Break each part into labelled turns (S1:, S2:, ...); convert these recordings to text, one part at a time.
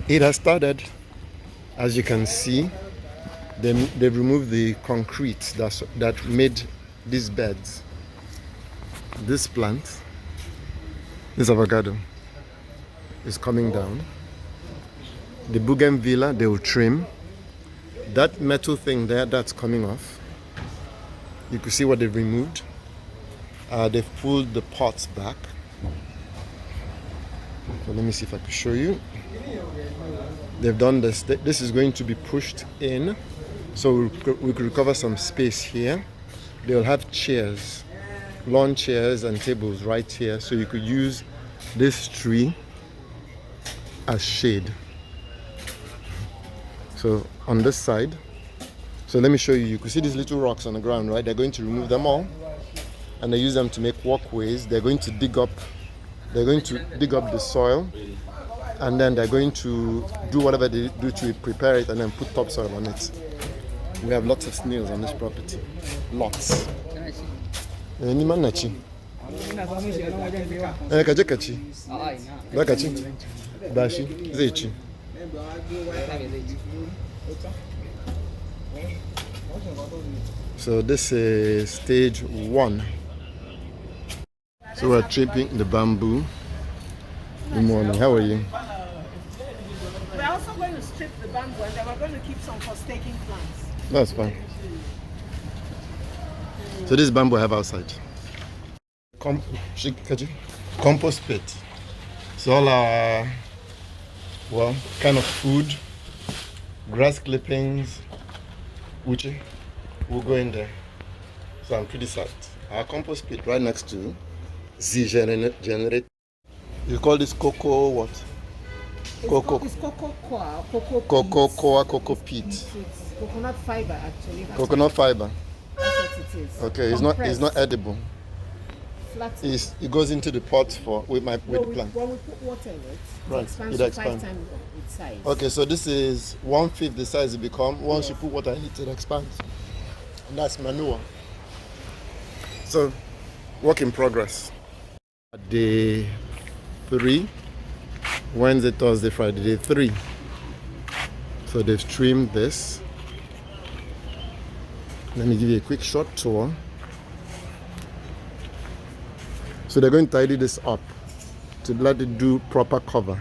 S1: It has started. As you can see, they've removed the concrete that made these beds. This plant, this avocado, is coming down. The bougainvillea, they will trim. That metal thing there, that's coming off. You can see what they've removed. They've pulled the pots back. So let me see if I can show you. They've done this. This is going to be pushed in, so we could recover some space here. They'll have chairs, lawn chairs and tables right here, so you could use this tree as shade. So on this side, so let me show you. You can see these little rocks on the ground, right? They're going to remove them all, and they use them to make walkways. They're going to dig up the soil, and then they're going to do whatever they do to prepare it and then put topsoil on it. We have lots of snails on this property. Lots. So this is stage 1. So we're trimming the bamboo. Good morning, how are you?
S2: We're also going to strip the bamboo and then we're going to keep some for staking plants.
S1: That's fine. So this bamboo I have outside. Compost pit. So all our, kind of food, grass clippings, uchi, will go in there. So I'm pretty sad. Our compost pit right next to Z generator. You call this cocoa what?
S2: Cocoa. It's
S1: Cocoa peat.
S2: It's coconut fiber actually.
S1: Coconut fiber.
S2: That's what it is.
S1: Okay, it's not edible.
S2: Flat.
S1: It goes into the pot with plant.
S2: When we put water in it,
S1: Right,
S2: expands
S1: it
S2: to 5
S1: expands.
S2: times its size.
S1: Okay, so this is 1/5 the size it becomes. Once you put water in it, it expands. And that's manure. So, work in progress. Day 3, Wednesday, Thursday, Friday, day 3. So they've trimmed this. Let me give you a quick short tour. So they're going to tidy this up to let it do proper cover.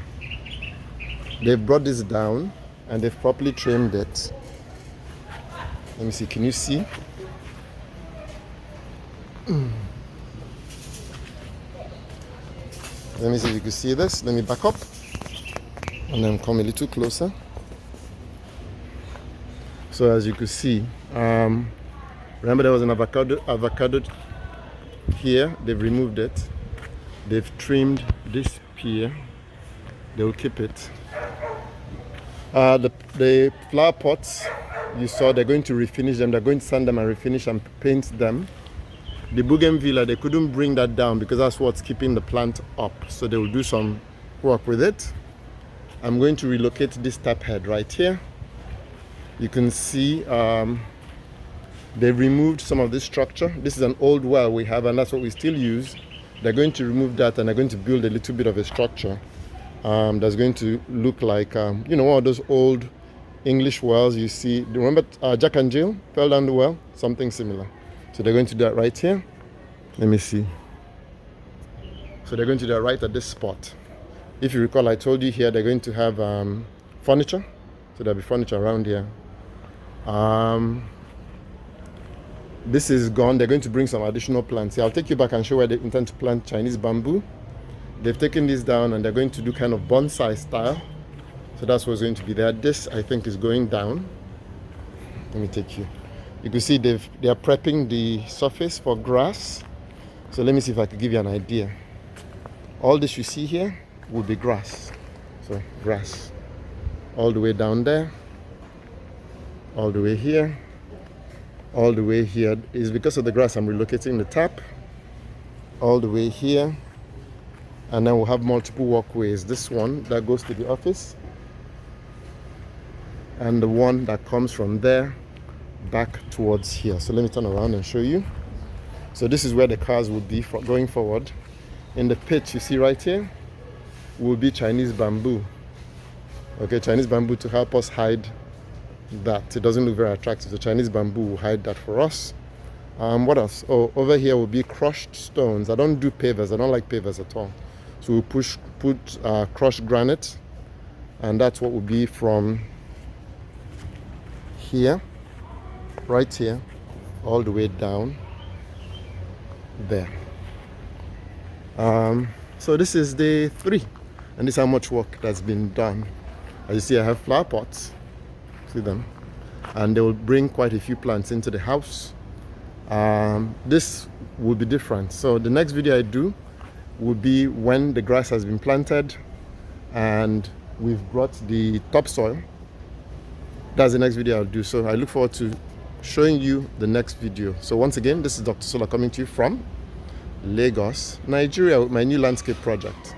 S1: They've brought this down and they've properly trimmed it. Let me see, can you see? Let me see if you can see this. Let me back up and then come a little closer. So as you can see, remember there was an avocado here. They've removed it. They've trimmed this pier. They will keep it. The flower pots you saw, they're going to refinish them. They're going to sand them and refinish and paint them. The bougainvillea, they couldn't bring that down because that's what's keeping the plant up. So they will do some work with it. I'm going to relocate this tap head right here. You can see they removed some of this structure. This is an old well we have and that's what we still use. They're going to remove that and they're going to build a little bit of a structure that's going to look like, one of those old English wells you see. Remember Jack and Jill fell down the well? Something similar. So they're going to do that right here. Let me see. So they're going to do that right at this spot. If you recall, I told you here they're going to have furniture. So there'll be furniture around here. This is gone. They're going to bring some additional plants. I'll take you back and show where they intend to plant Chinese bamboo. They've taken this down and they're going to do kind of bonsai style. So that's what's going to be there. This, I think, is going down. Let me take you. You can see they are prepping the surface for grass. So let me see if I can give you an idea. All this you see here will be grass. So grass. All the way down there. All the way here. All the way here. It's because of the grass I'm relocating the tap. All the way here. And then we'll have multiple walkways. This one that goes to the office. And the one that comes from there back towards here. So let me turn around and show you. So this is where the cars would be going forward. In the pit you see right here will be Chinese bamboo. Okay, Chinese bamboo to help us hide that. It doesn't look very attractive. The Chinese bamboo will hide that for us. What else? Oh, over here will be crushed stones. I don't do pavers. I don't like pavers at all. So we'll put crushed granite, and that's what will be from here, right here, all the way down there. So this is day 3, and this is how much work that's been done. As you see, I have flower pots. See them? And they will bring quite a few plants into the house. This will be different. So the next video I do will be when the grass has been planted and we've brought the topsoil. That's the next video I'll do. So I look forward to showing you the next video. So once again, this is Dr. Sola coming to you from Lagos, Nigeria, with my new landscape project.